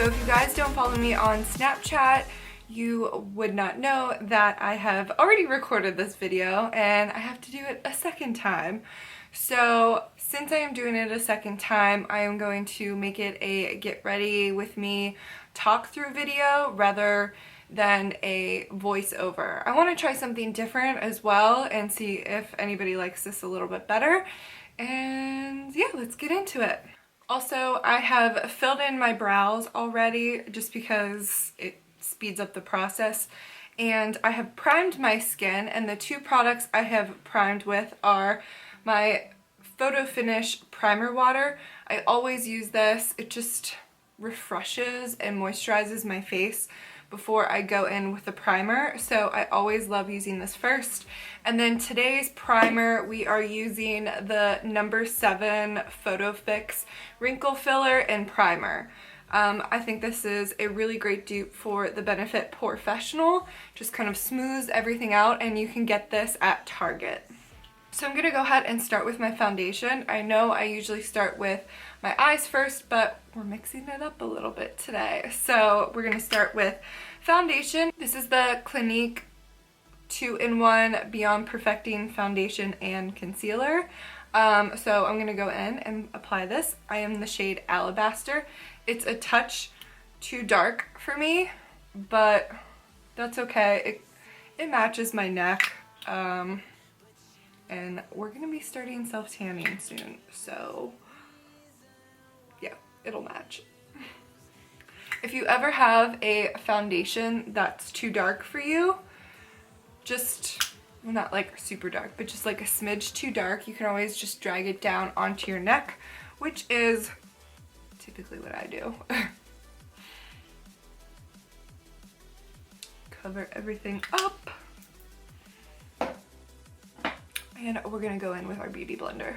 So if you guys don't follow me on Snapchat, you would not know that I have already recorded this video and I have to do it a second time. So since I am doing it a second time, I am going to make it a get ready with me talk through video rather than a voiceover. I want to try something different as well and see if anybody likes this a little bit better. And yeah, let's get into it. Also, I have filled in my brows already just because it speeds up the process, and I have primed my skin, and the two products I have primed with are my Photo Finish Primer Water. I always use this. It just refreshes and moisturizes my face before I go in with the primer, so I always love using this first. And then today's primer, we are using the No. 7 Photo Fix Wrinkle Filler and Primer. I think this is a really great dupe for the Benefit Porefessional. Just kind of smooths everything out, and you can get this at Target. So I'm gonna go ahead and start with my foundation. I know I usually start with my eyes first, but we're mixing it up a little bit today. So we're gonna start with foundation. This is the Clinique 2-in-1 Beyond Perfecting Foundation and Concealer. So I'm gonna go in and apply this. I am the shade Alabaster. It's a touch too dark for me, but that's okay. It matches my neck. And we're gonna be starting self-tanning soon, so yeah, it'll match. If you ever have a foundation that's too dark for you, just, well, not like super dark, but just like a smidge too dark, you can always just drag it down onto your neck, which is typically what I do. Cover everything up. And we're gonna go in with our beauty blender.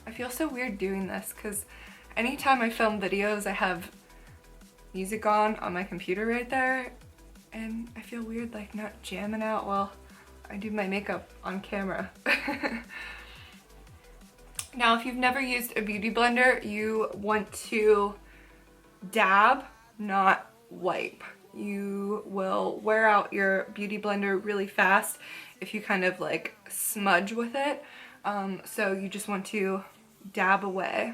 I feel so weird doing this because anytime I film videos, I have music on my computer right there, and I feel weird like not jamming out while I do my makeup on camera. Now, if you've never used a beauty blender, you want to dab, not wipe. You will wear out your beauty blender really fast if you kind of like smudge with it. So you just want to dab away.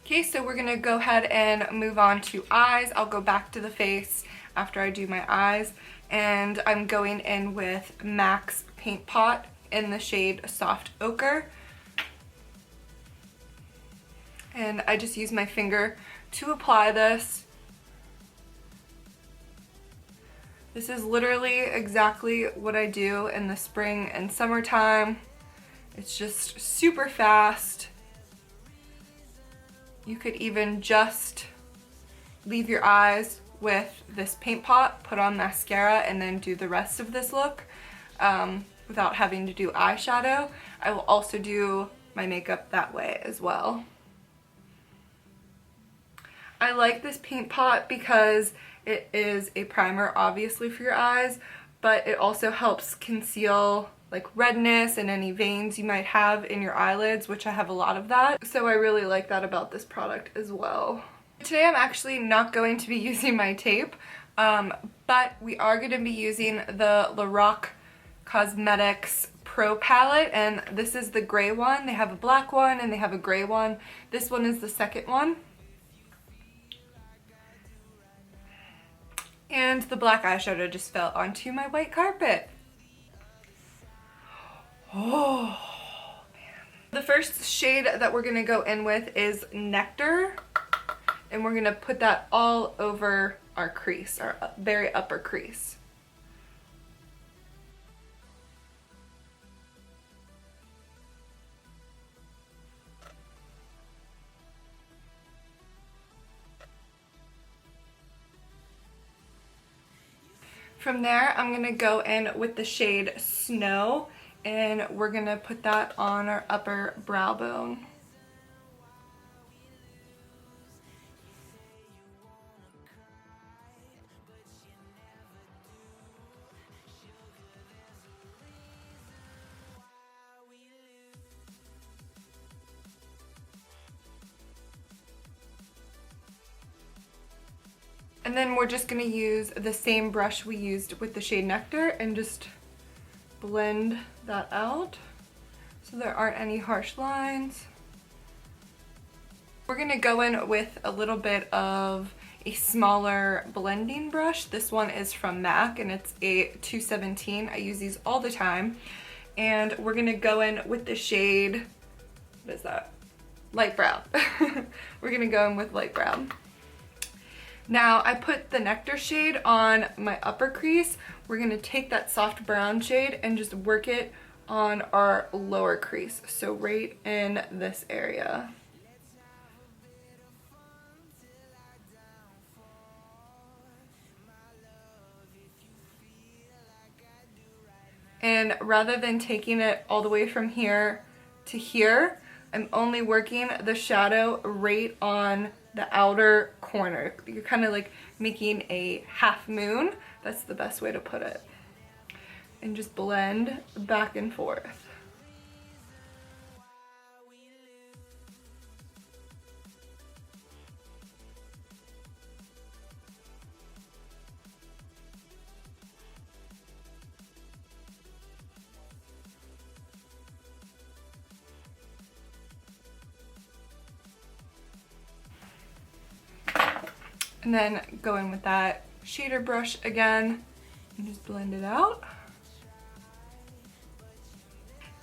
Okay, so we're gonna go ahead and move on to eyes. I'll go back to the face after I do my eyes, and I'm going in with MAC's Paint Pot in the shade Soft Ochre. And I just use my finger to apply this. This is literally exactly what I do in the spring and summertime. It's just super fast. You could even just leave your eyes with this paint pot, put on mascara, and then do the rest of this look without having to do eyeshadow. I will also do my makeup that way as well. I like this paint pot because it is a primer, obviously, for your eyes, but it also helps conceal like redness and any veins you might have in your eyelids, which I have a lot of that. So I really like that about this product as well. Today I'm actually not going to be using my tape, but we are going to be using the Lorac Cosmetics Pro palette, and this is the gray one. They have a black one and they have a gray one. This one is the second one. And the black eyeshadow just fell onto my white carpet. Oh, man. The first shade that we're gonna go in with is Nectar, and we're gonna put that all over our crease, our very upper crease. From there, I'm gonna go in with the shade Snow, and we're gonna put that on our upper brow bone. And then we're just going to use the same brush we used with the shade Nectar and just blend that out so there aren't any harsh lines. We're going to go in with a little bit of a smaller blending brush. This one is from MAC and it's a 217. I use these all the time. And we're going to go in with the shade, what is that? Light brown. We're going to go in with light brown. Now I put the Nectar shade on my upper crease. We're going to take that soft brown shade and just work it on our lower crease. So right in this area. And rather than taking it all the way from here to here, I'm only working the shadow right on the outer corner. You're kind of like making a half moon. That's the best way to put it. And just blend back and forth. And then go in with that shader brush again and just blend it out.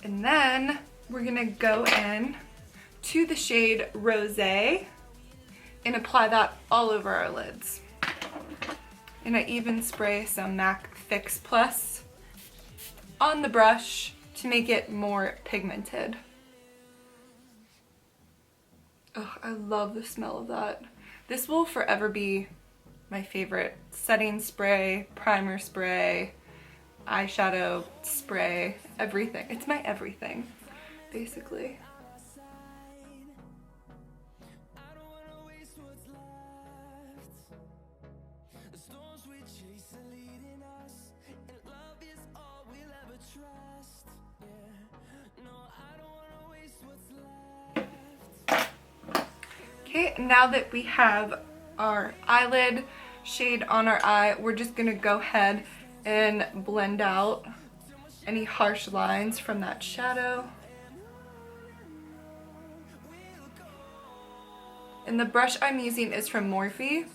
And then we're gonna go in to the shade Rosé and apply that all over our lids. And I even spray some MAC Fix Plus on the brush to make it more pigmented. Oh, I love the smell of that. This will forever be my favorite setting spray, primer spray, eyeshadow spray, everything. It's my everything, basically. Okay, now that we have our eyelid shade on our eye, we're just gonna go ahead and blend out any harsh lines from that shadow. And the brush I'm using is from Morphe.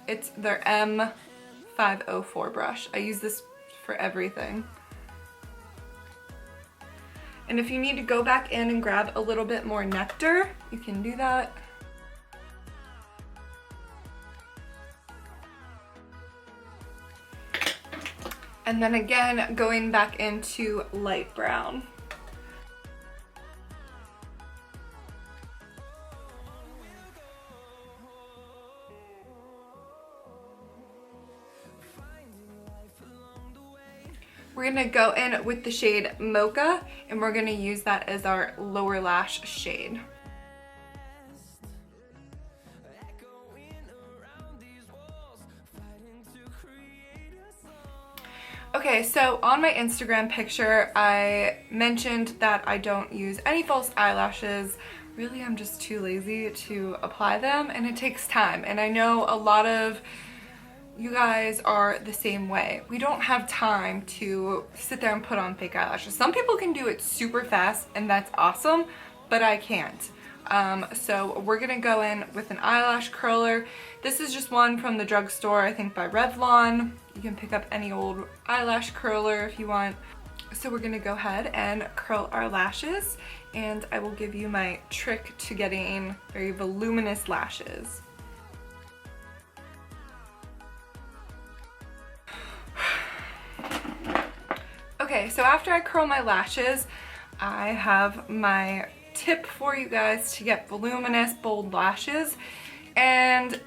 It's their M504 brush. I use this for everything. And if you need to go back in and grab a little bit more Nectar, you can do that. And then again, going back into light brown. We're gonna go in with the shade Mocha, and we're gonna use that as our lower lash shade. Okay, so on my Instagram picture, I mentioned that I don't use any false eyelashes. Really, I'm just too lazy to apply them, and it takes time. And I know a lot of you guys are the same way. We don't have time to sit there and put on fake eyelashes. Some people can do it super fast, and that's awesome, but I can't. So we're gonna go in with an eyelash curler. This is just one from the drugstore, I think by Revlon. You can pick up any old eyelash curler if you want. So we're gonna go ahead and curl our lashes, and I will give you my trick to getting very voluminous lashes. Okay, so after I curl my lashes, I have my tip for you guys to get voluminous, bold lashes. And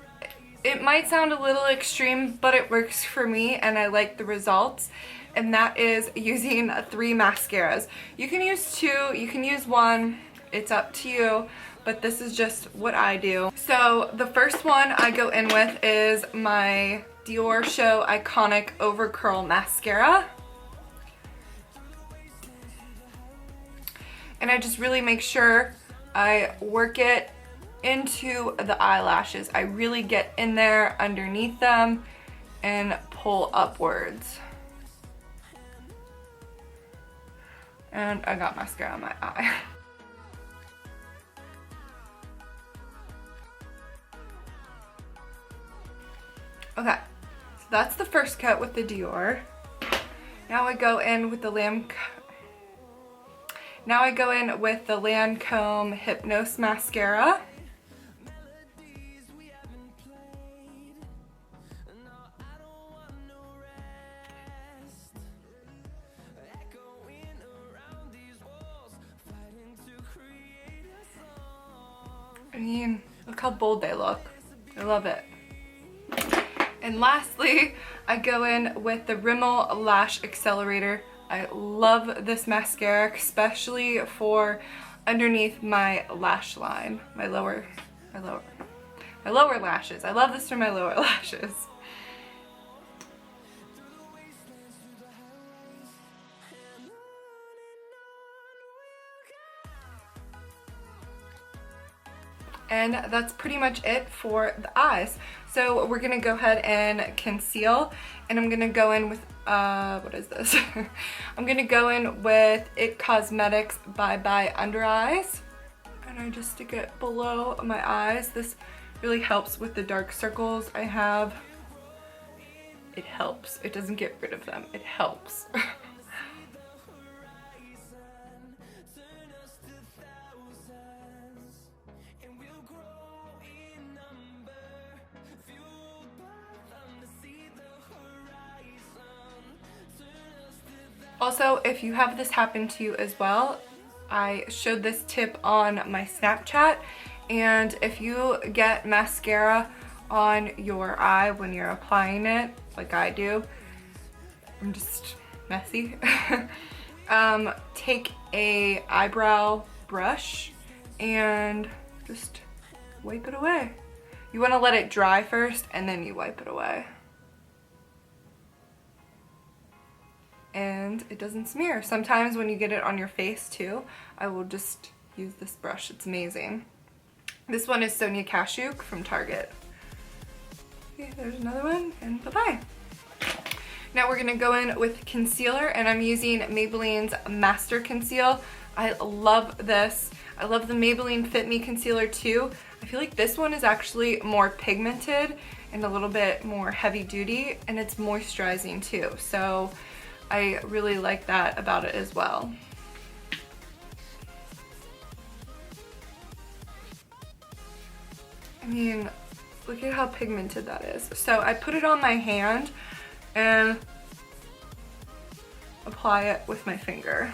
It might sound a little extreme, but it works for me and I like the results. And that is using 3 mascaras. You can use 2, you can use 1, it's up to you, but this is just what I do. So the first one I go in with is my Dior Show Iconic Over Curl Mascara. And I just really make sure I work it into the eyelashes. I really get in there underneath them and pull upwards. And I got mascara on my eye. Okay, so that's the first coat with the Dior. Now I go in with the Lancome Hypnose Mascara. I mean, look how bold they look. I love it. And lastly, I go in with the Rimmel Lash Accelerator. I love this mascara, especially for underneath my lash line, my lower lashes. I love this for my lower lashes. And that's pretty much it for the eyes. So we're gonna go ahead and conceal, and I'm gonna go in with, what is this? I'm gonna go in with IT Cosmetics Bye Bye Under Eyes. And I just stick it below my eyes. This really helps with the dark circles I have. It helps. It doesn't get rid of them. It helps. Also, if you have this happen to you as well, I showed this tip on my Snapchat, and if you get mascara on your eye when you're applying it, like I do, I'm just messy, take a eyebrow brush and just wipe it away. You want to let it dry first and then you wipe it away. And it doesn't smear. Sometimes when you get it on your face too, I will just use this brush. It's amazing. This one is Sonia Kashuk from Target. Okay, there's another one, and bye-bye. Now we're gonna go in with concealer, and I'm using Maybelline's Master Conceal. I love this. I love the Maybelline Fit Me Concealer too. I feel like this one is actually more pigmented and a little bit more heavy duty, and it's moisturizing too. So I really like that about it as well. I mean, look at how pigmented that is. So I put it on my hand and apply it with my finger.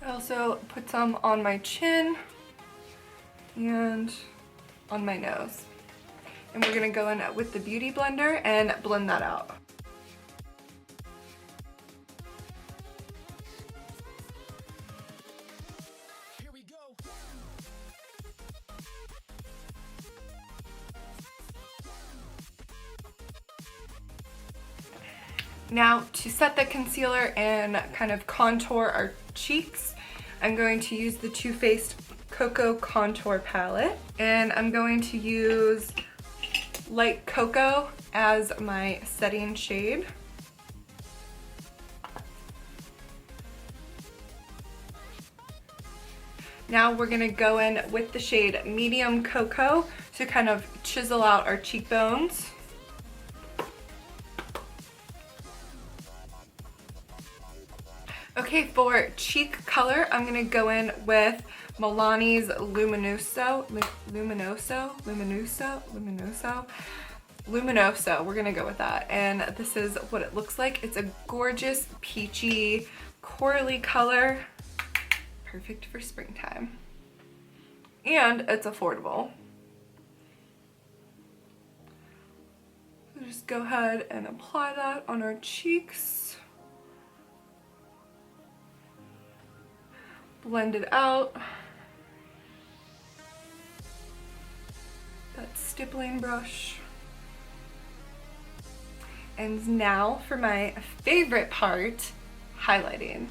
I also put some on my chin and on my nose. And we're gonna go in with the Beauty Blender and blend that out. Now to set the concealer and kind of contour our cheeks, I'm going to use the Too Faced Cocoa Contour Palette, and I'm going to use Light Cocoa as my setting shade. Now we're gonna go in with the shade Medium Cocoa to kind of chisel out our cheekbones. Okay, for cheek color, I'm gonna go in with Milani's Luminoso. We're gonna go with that. And this is what it looks like. It's a gorgeous peachy corally color. Perfect for springtime. And it's affordable. We'll just go ahead and apply that on our cheeks. Blend it out. That stippling brush. And now for my favorite part, highlighting.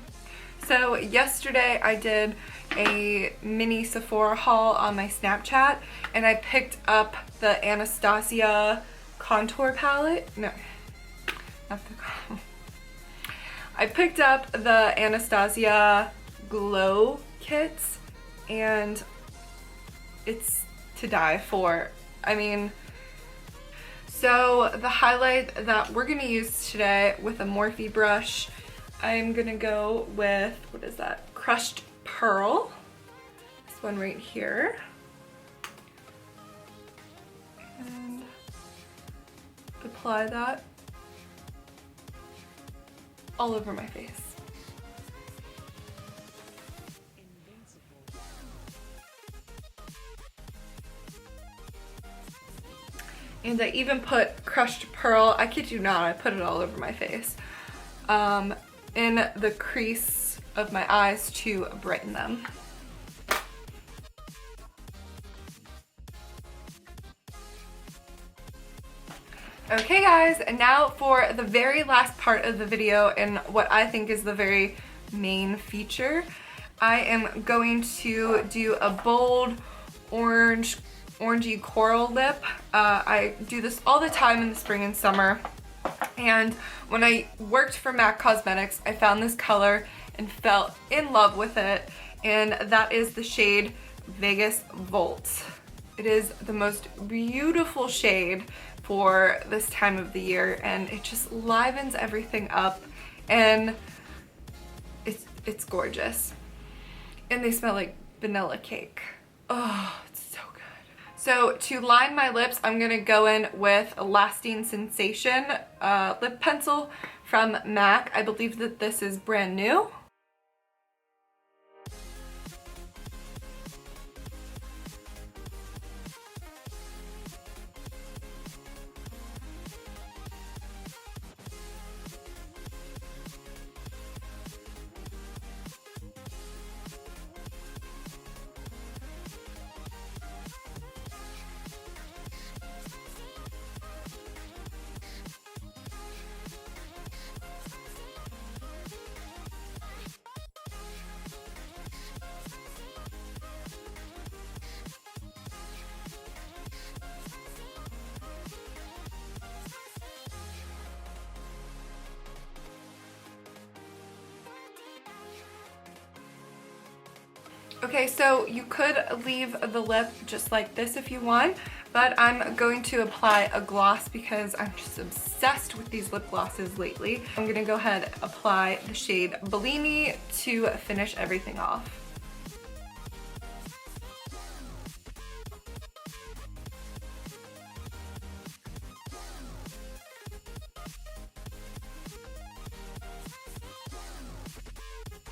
So yesterday I did a mini Sephora haul on my Snapchat and I picked up the Anastasia contour palette. No, not the I picked up the Anastasia glow kits and it's to die for. I mean, so the highlight that we're gonna use today with a Morphe brush, I'm gonna go with, what is that? Crushed Pearl. This one right here. And apply that all over my face. And I even put Crushed Pearl, I kid you not, I put it all over my face, in the crease of my eyes to brighten them. Okay guys, and now for the very last part of the video and what I think is the very main feature. I am going to do a bold orangey coral lip. I do this all the time in the spring and summer, and when I worked for MAC Cosmetics I found this color and fell in love with it, and that is the shade Vegas Volt. It is the most beautiful shade for this time of the year and it just livens everything up and it's gorgeous. And they smell like vanilla cake. Oh, it's so good. So to line my lips, I'm gonna go in with a Lasting Sensation lip pencil from MAC. I believe that this is brand new. Okay, so you could leave the lip just like this if you want, but I'm going to apply a gloss because I'm just obsessed with these lip glosses lately. I'm gonna go ahead and apply the shade Bellini to finish everything off.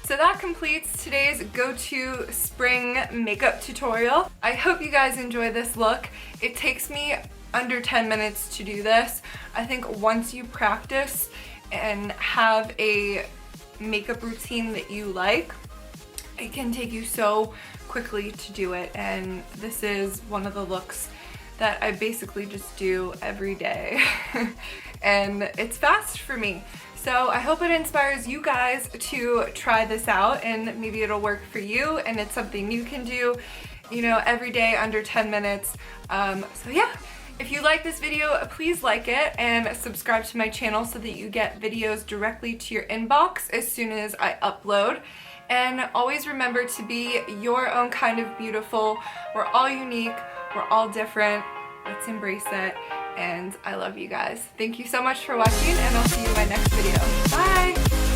So that completes today's go-to spring makeup tutorial. I hope you guys enjoy this look. It takes me under 10 minutes to do this. I think once you practice and have a makeup routine that you like, it can take you so quickly to do it, and this is one of the looks that I basically just do every day. And it's fast for me. So I hope it inspires you guys to try this out, and maybe it'll work for you and it's something you can do, you know, every day under 10 minutes. So yeah, if you like this video, please like it and subscribe to my channel so that you get videos directly to your inbox as soon as I upload. And always remember to be your own kind of beautiful. We're all unique, we're all different. Let's embrace it. And I love you guys. Thank you so much for watching, and I'll see you in my next video. Bye!